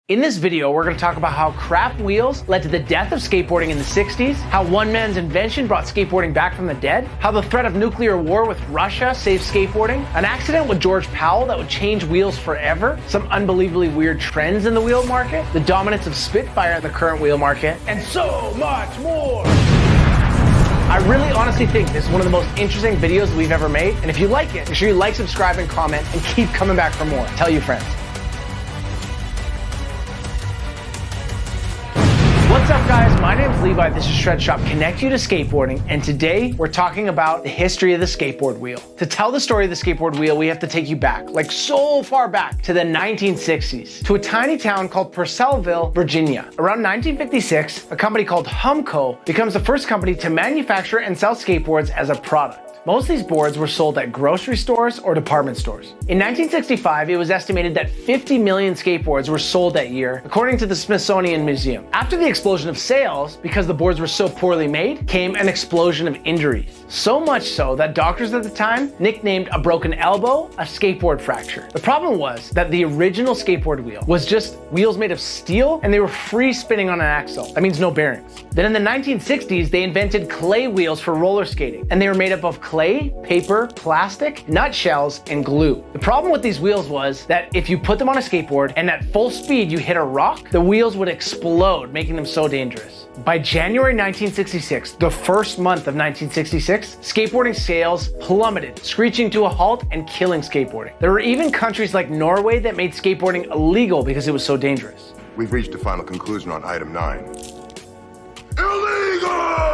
In this video, we're going to talk about how crap wheels led to the death of skateboarding in the 60s, how one man's invention brought skateboarding back from the dead, how the threat of nuclear war with Russia saved skateboarding, an accident with George Powell that would change wheels forever, some unbelievably weird trends in the wheel market, the dominance of Spitfire in the current wheel market, and so much more! I really honestly think this is one of the most interesting videos we've ever made, and if you like it, make sure you like, subscribe, and comment, and keep coming back for more. Tell your friends. What's up guys, my name is Levi, this is Shred Shop Connect You to Skateboarding, and today we're talking about the history of the skateboard wheel. To tell the story of the skateboard wheel, we have to take you back, like so far back, to the 1960s, to a tiny town called Purcellville, Virginia. Around 1956, a company called Humco becomes the first company to manufacture and sell skateboards as a product. Most of these boards were sold at grocery stores or department stores. In 1965, it was estimated that 50 million skateboards were sold that year, according to the Smithsonian Museum. After the explosion of sales, because the boards were so poorly made, came an explosion of injuries. So much so that doctors at the time nicknamed a broken elbow a skateboard fracture. The problem was that the original skateboard wheel was just wheels made of steel and they were free spinning on an axle. That means no bearings. Then in the 1960s, they invented clay wheels for roller skating, and they were made up of clay, paper, plastic, nutshells, and glue. The problem with these wheels was that if you put them on a skateboard and at full speed you hit a rock, the wheels would explode, making them so dangerous. By January 1966, the first month of 1966, skateboarding sales plummeted, screeching to a halt and killing skateboarding. There were even countries like Norway that made skateboarding illegal because it was so dangerous. We've reached a final conclusion on item 9. Illegal!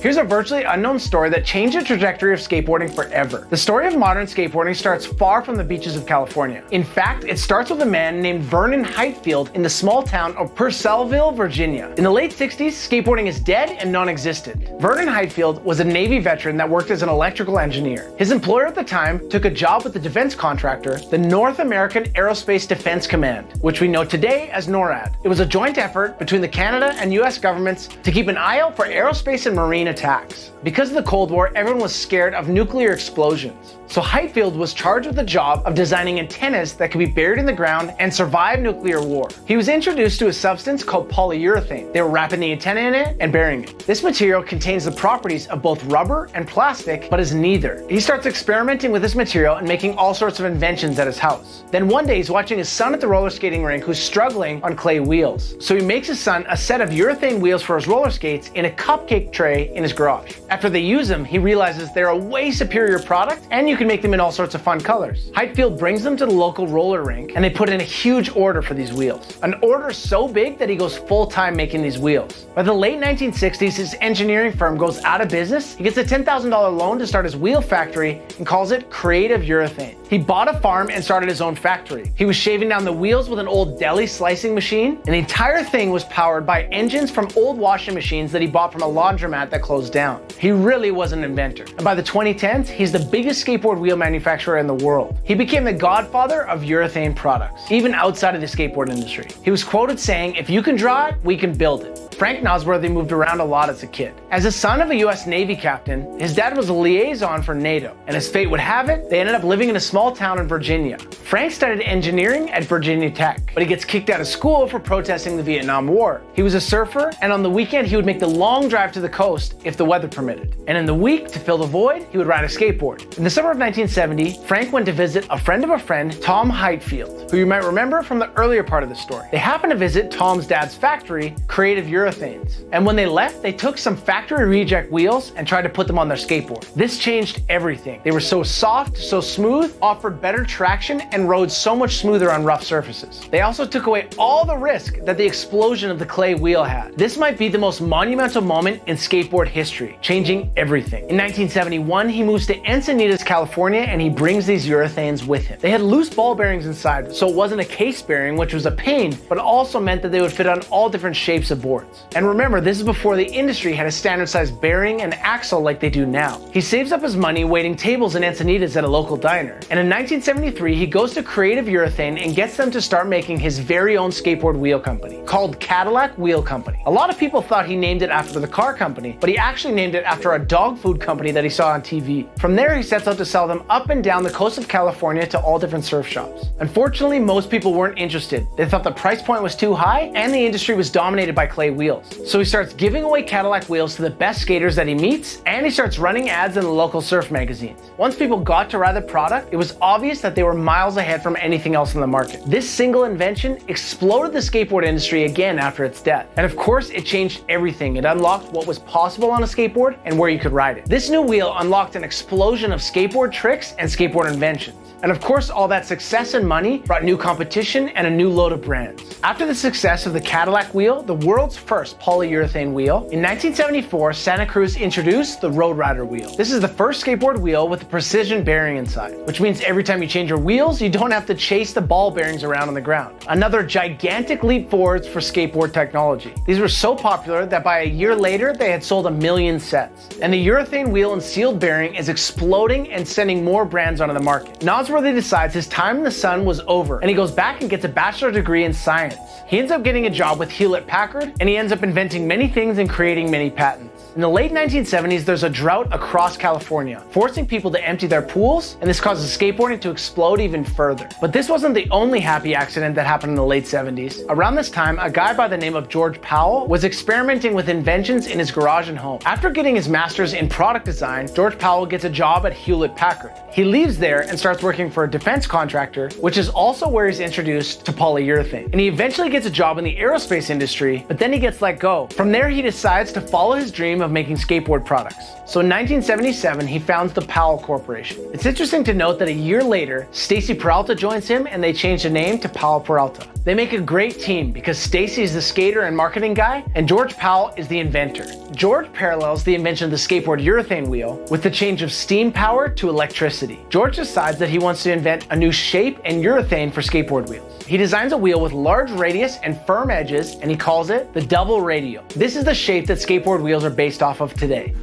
Here's a virtually unknown story that changed the trajectory of skateboarding forever. The story of modern skateboarding starts far from the beaches of California. In fact, it starts with a man named Vernon Heightfield in the small town of Purcellville, Virginia. In the late 60s, skateboarding is dead and non-existent. Vernon Heightfield was a Navy veteran that worked as an electrical engineer. His employer at the time took a job with the defense contractor, the North American Aerospace Defense Command, which we know today as NORAD. It was a joint effort between the Canada and US governments to keep an eye out for aerospace and marine attacks. Because of the Cold War, everyone was scared of nuclear explosions. So Heightfield was charged with the job of designing antennas that could be buried in the ground and survive nuclear war. He was introduced to a substance called polyurethane. They were wrapping the antenna in it and burying it. This material contains the properties of both rubber and plastic, but is neither. He starts experimenting with this material and making all sorts of inventions at his house. Then one day he's watching his son at the roller skating rink who's struggling on clay wheels. So he makes his son a set of urethane wheels for his roller skates in a cupcake tray in his garage. After they use them, he realizes they're a way superior product and you can make them in all sorts of fun colors. Heightfield brings them to the local roller rink and they put in a huge order for these wheels. An order so big that he goes full-time making these wheels. By the late 1960s, his engineering firm goes out of business. He gets a $10,000 loan to start his wheel factory and calls it Creative Urethane. He bought a farm and started his own factory. He was shaving down the wheels with an old deli slicing machine, and the entire thing was powered by engines from old washing machines that he bought from a laundromat that closed down. He really was an inventor. And by the 2010s, he's the biggest skateboard wheel manufacturer in the world. He became the godfather of urethane products, even outside of the skateboard industry. He was quoted saying, "If you can draw it, we can build it." Frank Nosworthy moved around a lot as a kid. As a son of a US Navy captain, his dad was a liaison for NATO, and as fate would have it, they ended up living in a small town in Virginia. Frank studied engineering at Virginia Tech, but he gets kicked out of school for protesting the Vietnam War. He was a surfer, and on the weekend he would make the long drive to the coast if the weather permitted. And in the week, to fill the void, he would ride a skateboard. In the summer of 1970, Frank went to visit a friend of a friend, Tom Heightfield, who you might remember from the earlier part of the story. They happened to visit Tom's dad's factory, Creative Urethanes. And when they left, they took some factory reject wheels and tried to put them on their skateboard. This changed everything. They were so soft, so smooth, offered better traction, and rode so much smoother on rough surfaces. They also took away all the risk that the explosion of the clay wheel had. This might be the most monumental moment in skateboard history, changing everything. In 1971, he moves to Encinitas, California, and he brings these urethanes with him. They had loose ball bearings inside, so it wasn't a case bearing, which was a pain, but also meant that they would fit on all different shapes of boards. And remember, this is before the industry had a standard sized bearing and axle like they do now. He saves up his money waiting tables in Encinitas at a local diner. And in 1973, he goes to Creative Urethane and gets them to start making his very own skateboard wheel company, called Cadillac Wheel Company. A lot of people thought he named it after the car company, but he actually named it after a dog food company that he saw on TV. From there, he sets out to sell them up and down the coast of California to all different surf shops. Unfortunately, most people weren't interested. They thought the price point was too high and the industry was dominated by clay wheels. So he starts giving away Cadillac wheels to the best skaters that he meets, and he starts running ads in the local surf magazines. Once people got to ride the product, it was obvious that they were miles ahead from anything else in the market. This single invention exploded the skateboard industry again after its death. And of course, it changed everything. It unlocked what was possible on a skateboard and where you could ride it. This new wheel unlocked an explosion of skateboard tricks and skateboard inventions. And of course, all that success and money brought new competition and a new load of brands. After the success of the Cadillac wheel, the world's first polyurethane wheel, in 1974, Santa Cruz introduced the Road Rider wheel. This is the first skateboard wheel with a precision bearing inside, which means every time you change your wheels, you don't have to chase the ball bearings around on the ground. Another gigantic leap forwards for skateboard technology. These were so popular that by a year later, they had sold 1 million sets. And the urethane wheel and sealed bearing is exploding and sending more brands onto the market. Nosworthy decides his time in the sun was over, and he goes back and gets a bachelor's degree in science. He ends up getting a job with Hewlett-Packard, and he ends up inventing many things and creating many patents. In the late 1970s, there's a drought across California, forcing people to empty their pools, and this causes skateboarding to explode even further. But this wasn't the only happy accident that happened in the late 70s. Around this time, a guy by the name of George Powell was experimenting with inventions in his garage and home. After getting his master's in product design, George Powell gets a job at Hewlett-Packard. He leaves there and starts working for a defense contractor, which is also where he's introduced to polyurethane. And he eventually gets a job in the aerospace industry, but then he gets let go. From there, he decides to follow his dream of making skateboard products. So in 1977, he founds the Powell Corporation. It's interesting to note that a year later, Stacy Peralta joins him and they change the name to Powell Peralta. They make a great team because Stacy is the skater and marketing guy, and George Powell is the inventor. George parallels the invention of the skateboard urethane wheel with the change of steam power to electricity. George decides that he wants to invent a new shape and urethane for skateboard wheels. He designs a wheel with large radius and firm edges, and he calls it the double radial. This is the shape that skateboard wheels are based off of today.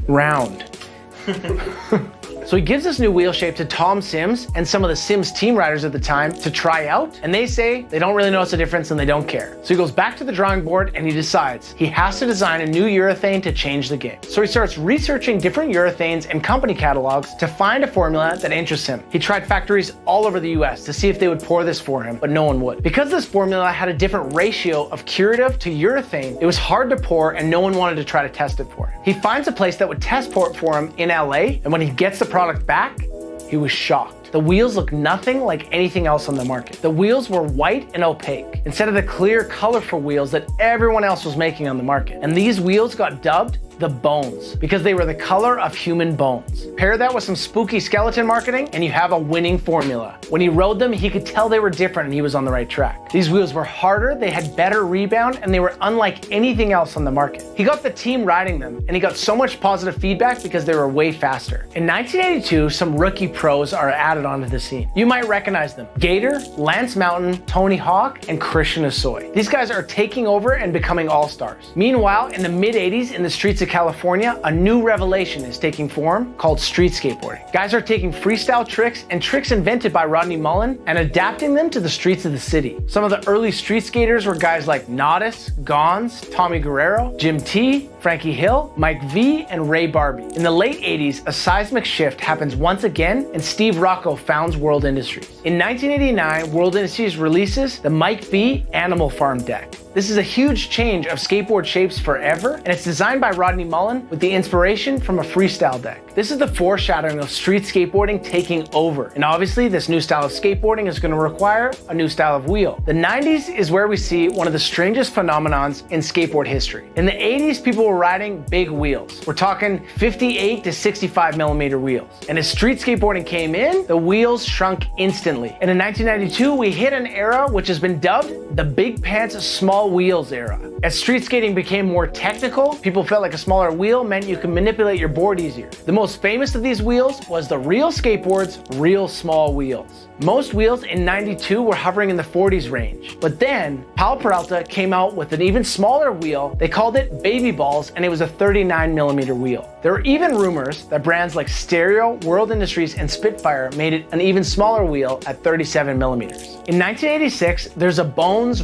Round. So he gives this new wheel shape to Tom Sims and some of the Sims team riders at the time to try out, and they say they don't really notice a difference and they don't care. So he goes back to the drawing board and he decides he has to design a new urethane to change the game. So he starts researching different urethanes and company catalogs to find a formula that interests him. He tried factories all over the US to see if they would pour this for him, but no one would. Because this formula had a different ratio of curative to urethane, it was hard to pour and no one wanted to try to test it for him. He finds a place that would test pour it for him in LA, and when he gets the product back, he was shocked. The wheels look nothing like anything else on the market. The wheels were white and opaque, instead of the clear, colorful wheels that everyone else was making on the market. And these wheels got dubbed the bones because they were the color of human bones. Pair that with some spooky skeleton marketing and you have a winning formula. When he rode them, he could tell they were different and he was on the right track. These wheels were harder, they had better rebound, and they were unlike anything else on the market. He got the team riding them, and he got so much positive feedback because they were way faster. In 1982, some rookie pros are added onto the scene. You might recognize them: Gator, Lance Mountain, Tony Hawk, and Christian Asoy. These guys are taking over and becoming all-stars. Meanwhile, in the mid-80s, in the streets of California, a new revelation is taking form called street skateboarding. Guys are taking freestyle tricks and tricks invented by Rodney Mullen and adapting them to the streets of the city. Some of the early street skaters were guys like Nodis, Gons, Tommy Guerrero, Jim T, Frankie Hill, Mike V, and Ray Barbie. In the late 80s, a seismic shift happens once again, and Steve Rocco founds World Industries. In 1989, World Industries releases the Mike V Animal Farm deck. This is a huge change of skateboard shapes forever, and it's designed by Rodney Mullen with the inspiration from a freestyle deck. This is the foreshadowing of street skateboarding taking over, and obviously this new style of skateboarding is going to require a new style of wheel. The 90s is where we see one of the strangest phenomenons in skateboard history. In the 80s, people were riding big wheels. We're talking 58 to 65 millimeter wheels. And as street skateboarding came in, the wheels shrunk instantly. And in 1992, we hit an era which has been dubbed the big pants small wheels era. As street skating became more technical, people felt like a smaller wheel meant you could manipulate your board easier. The most famous of these wheels was the Real Skateboard's Real Small Wheels. Most wheels in 92 were hovering in the 40s range. But then, Powell Peralta came out with an even smaller wheel. They called it Baby Balls, and it was a 39mm wheel. There were even rumors that brands like Stereo, World Industries, and Spitfire made it an even smaller wheel at 37mm. In 1986, there's a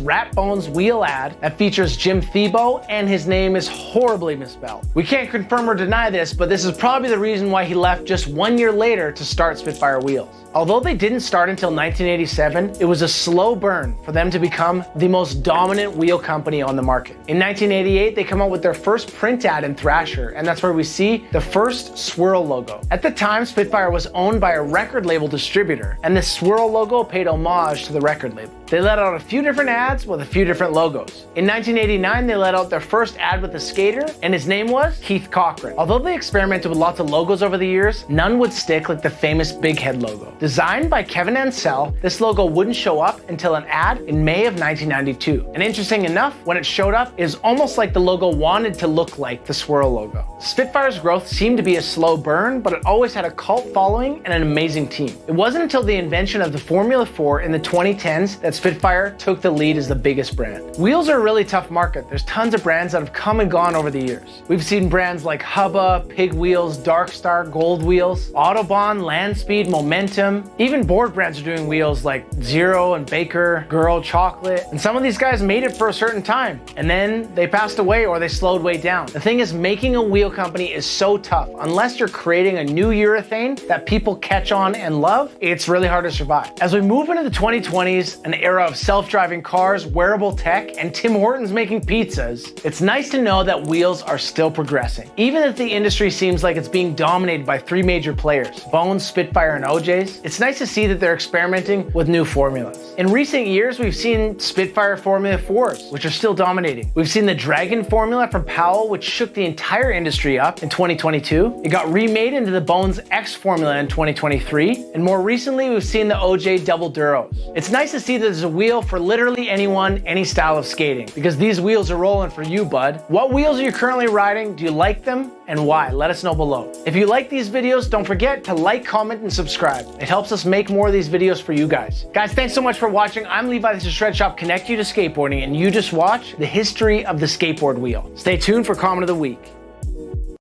Rat Bones wheel ad that features Jim Thiebaud, and his name is horribly misspelled. We can't confirm or deny this, but this is probably the reason why he left just 1 year later to start Spitfire wheels. Although they didn't start until 1987, it was a slow burn for them to become the most dominant wheel company on the market. In 1988, they come out with their first print ad in Thrasher, and that's where we see the first swirl logo. At the time, Spitfire was owned by a record label distributor, and the swirl logo paid homage to the record label. They let out a few different ads with a few different logos. In 1989, they let out their first ad with a skater, and his name was Keith Cochran. Although they experimented with lots of logos over the years, none would stick like the famous Big Head logo. Designed by Kevin Ansell, this logo wouldn't show up until an ad in May of 1992. And interesting enough, when it showed up, it was almost like the logo wanted to look like the swirl logo. Spitfire's growth seemed to be a slow burn, but it always had a cult following and an amazing team. It wasn't until the invention of the Formula 4 in the 2010s that Spitfire took the lead as the biggest brand. Wheels are a really tough market. There's tons of brands that have come and gone over the years. We've seen brands like Hubba, Pig Wheels, Darkstar, Gold Wheels, Autobahn, Landspeed, Momentum. Even board brands are doing wheels like Zero and Baker, Girl Chocolate. And some of these guys made it for a certain time, and then they passed away or they slowed way down. The thing is, making a wheel company is so tough. Unless you're creating a new urethane that people catch on and love, it's really hard to survive. As we move into the 2020s, an era of self-driving cars, wearable tech, and Tim Hortons making pizzas, it's nice to know that wheels are still progressing. Even if the industry seems like it's being dominated by three major players, Bones, Spitfire, and OJ's, it's nice to see that they're experimenting with new formulas. In recent years, we've seen Spitfire Formula 4s, which are still dominating. We've seen the Dragon formula from Powell, which shook the entire industry up in 2022. It got remade into the Bones X formula in 2023. And more recently, we've seen the OJ Double Duros. It's nice to see that there's a wheel for literally anyone, any style of skating, because these wheels are rolling for you, bud. What wheels are you currently riding? Do you like them? And why? Let us know below. If you like these videos, don't forget to like, comment, and subscribe. It helps us make more of these videos for you guys. Guys, thanks so much for watching. I'm Levi, this is Shred Shop Connect You to Skateboarding, and you just watched the history of the skateboard wheel. Stay tuned for comment of the week.